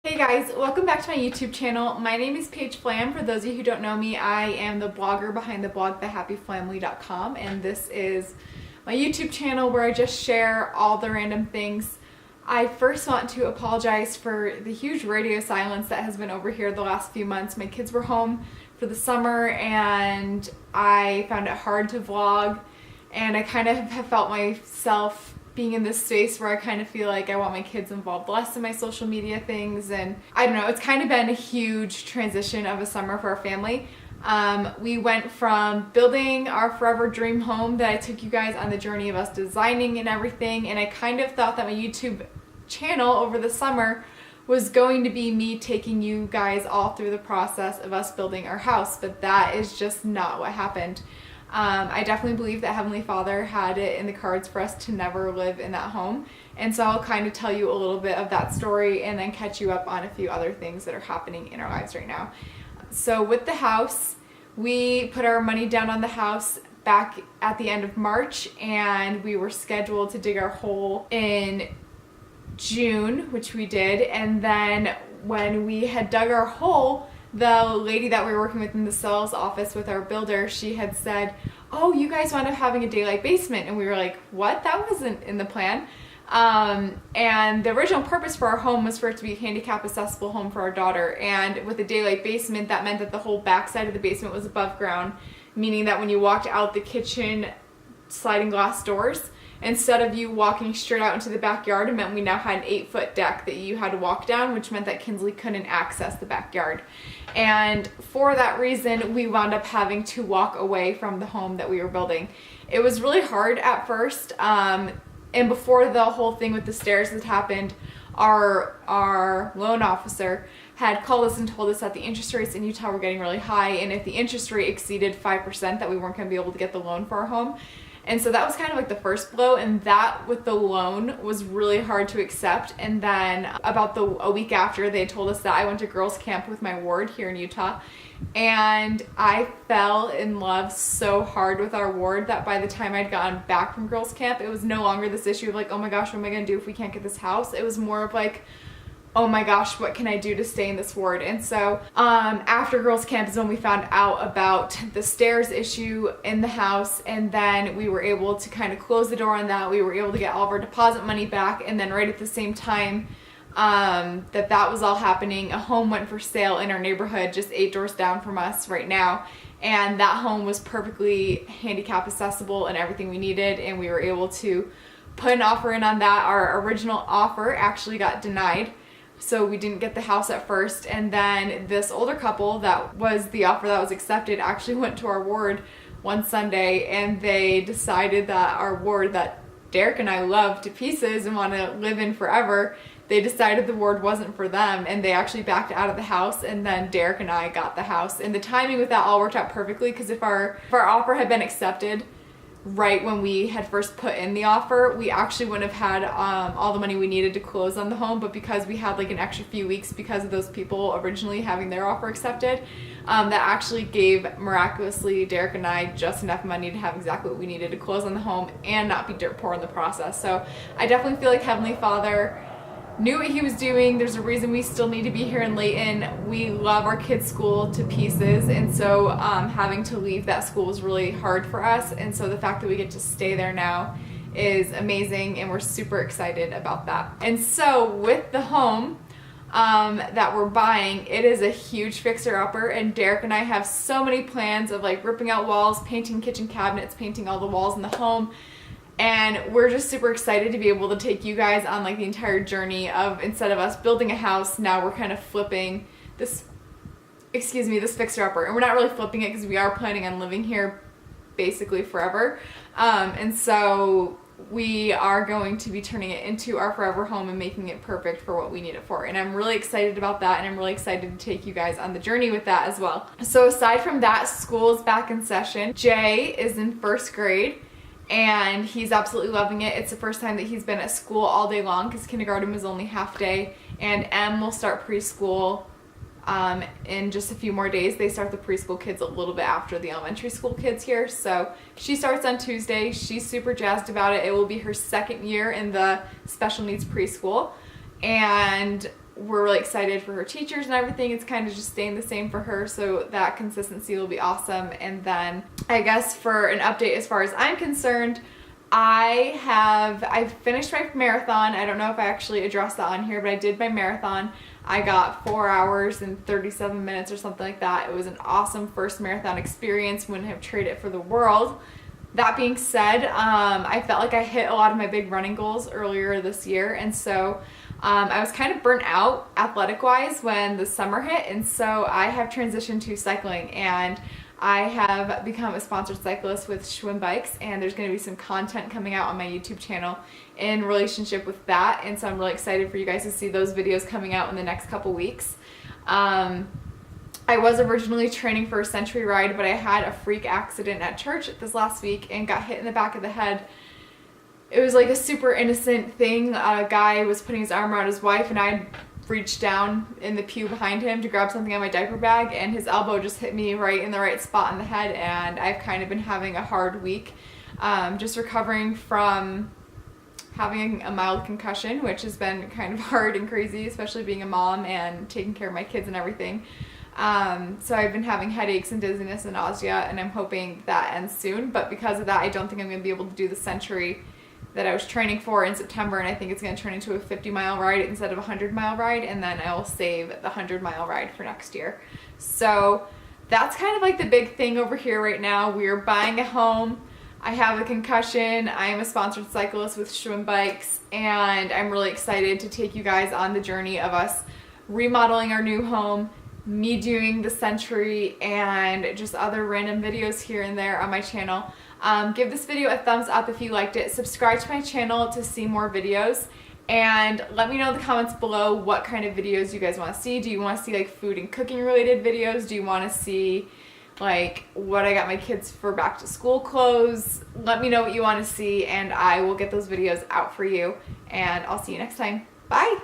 Hey guys, welcome back to my YouTube channel. My name is Paige Flam. For those of you who don't know me, I am the blogger behind the blog thehappyflamily.com, and this is my YouTube channel where I just share all the random things. I first want to apologize for the huge radio silence that has been over here the last few months. My kids were home for the summer and I found it hard to vlog, and I kind of have felt myself being in this space where I kind of feel like I want my kids involved less in my social media things, and I don't know, it's kind of been a huge transition of a summer for our family. We went from building our forever dream home that I took you guys on the journey of us designing and everything, and I kind of thought that my YouTube channel over the summer was going to be me taking you guys all through the process of us building our house, but that is just not what happened. I definitely believe that Heavenly Father had it in the cards for us to never live in that home, and so I'll kind of tell you a little bit of that story and then catch you up on a few other things that are happening in our lives right now. So with the house, we put our money down on the house back at the end of March, and we were scheduled to dig our hole in June, which we did, and then when we had dug our hole, the lady that we were working with in the sales office with our builder, she had said, "Oh, you guys wound up having a daylight basement," and we were like, "What? That wasn't in the plan." And the original purpose for our home was for it to be a handicap accessible home for our daughter, and with a daylight basement, that meant that the whole back side of the basement was above ground, meaning that when you walked out the kitchen sliding glass doors, instead of you walking straight out into the backyard, it meant we now had an 8-foot deck that you had to walk down, which meant that Kinsley couldn't access the backyard. And for that reason, we wound up having to walk away from the home that we were building. It was really hard at first, and before the whole thing with the stairs had happened, our loan officer had called us and told us that the interest rates in Utah were getting really high, and if the interest rate exceeded 5%, that we weren't going to be able to get the loan for our home. And so that was kind of like the first blow, and that with the loan was really hard to accept. And then about a week after, they told us that I went to girls camp with my ward here in Utah, and I fell in love so hard with our ward that by the time I'd gotten back from girls camp, it was no longer this issue of like, oh my gosh, what am I gonna do if we can't get this house? It was more of like, oh my gosh, what can I do to stay in this ward? And so after girls camp is when we found out about the stairs issue in the house, and then we were able to kind of close the door on that. We were able to get all of our deposit money back, and then right at the same time that was all happening, a home went for sale in our neighborhood just 8 doors down from us right now, and that home was perfectly handicap accessible and everything we needed, and we were able to put an offer in on that. Our original offer actually got denied, so we didn't get the house at first, and then this older couple that was the offer that was accepted actually went to our ward one Sunday, and they decided that our ward that Derek and I love to pieces and want to live in forever, they decided the ward wasn't for them, and they actually backed out of the house, and then Derek and I got the house. And the timing with that all worked out perfectly, because if our offer had been accepted right when we had first put in the offer, we actually wouldn't have had all the money we needed to close on the home, but because we had like an extra few weeks because of those people originally having their offer accepted, that actually gave miraculously Derek and I just enough money to have exactly what we needed to close on the home and not be dirt poor in the process. So I definitely feel like Heavenly Father knew what he was doing. There's a reason we still need to be here in Layton. We love our kids' school to pieces, and so having to leave that school was really hard for us, and so the fact that we get to stay there now is amazing, and we're super excited about that. And so with the home that we're buying, it is a huge fixer-upper, and Derek and I have so many plans of like ripping out walls, painting kitchen cabinets, painting all the walls in the home. And we're just super excited to be able to take you guys on like the entire journey of, instead of us building a house, now we're kind of flipping this fixer-upper. And we're not really flipping it because we are planning on living here basically forever. And so we are going to be turning it into our forever home and making it perfect for what we need it for. And I'm really excited about that, and I'm really excited to take you guys on the journey with that as well. So aside from that, school is back in session. Jay is in 1st grade, and he's absolutely loving it. It's the first time that he's been at school all day long, because kindergarten was only half day, and Em will start preschool in just a few more days. They start the preschool kids a little bit after the elementary school kids here, so she starts on Tuesday. She's super jazzed about it. It will be her 2nd year in the special needs preschool, and we're really excited for her teachers and everything. It's kind of just staying the same for her, so that consistency will be awesome. And then I guess for an update as far as I'm concerned, I've finished my marathon. I don't know if I actually addressed that on here, but I did my marathon. I got 4 hours and 37 minutes or something like that. It was an awesome first marathon experience. Wouldn't have traded it for the world. That being said, I felt like I hit a lot of my big running goals earlier this year, and so I was kind of burnt out athletic-wise when the summer hit, and so I have transitioned to cycling, and I have become a sponsored cyclist with Schwinn Bikes, and there's going to be some content coming out on my YouTube channel in relationship with that, and so I'm really excited for you guys to see those videos coming out in the next couple weeks. I was originally training for a century ride, but I had a freak accident at church this last week and got hit in the back of the head. It was like a super innocent thing. A guy was putting his arm around his wife, and I reached down in the pew behind him to grab something on my diaper bag, and his elbow just hit me right in the right spot in the head, and I've kind of been having a hard week, just recovering from having a mild concussion, which has been kind of hard and crazy, especially being a mom and taking care of my kids and everything. So I've been having headaches and dizziness and nausea, and I'm hoping that ends soon, but because of that, I don't think I'm going to be able to do the century that I was training for in September, and I think it's going to turn into a 50-mile ride instead of a 100-mile ride, and then I will save the 100-mile ride for next year. So that's kind of like the big thing over here right now. We're buying a home. I have a concussion. I am a sponsored cyclist with Schwinn Bikes, and I'm really excited to take you guys on the journey of us remodeling our new home, me doing the century, and just other random videos here and there on my channel. Give this video a thumbs up if you liked it. Subscribe to my channel to see more videos, and let me know in the comments below what kind of videos you guys want to see. Do you want to see like food and cooking related videos? Do you want to see like what I got my kids for back to school clothes? Let me know what you want to see, and I will get those videos out for you, and I'll see you next time. Bye!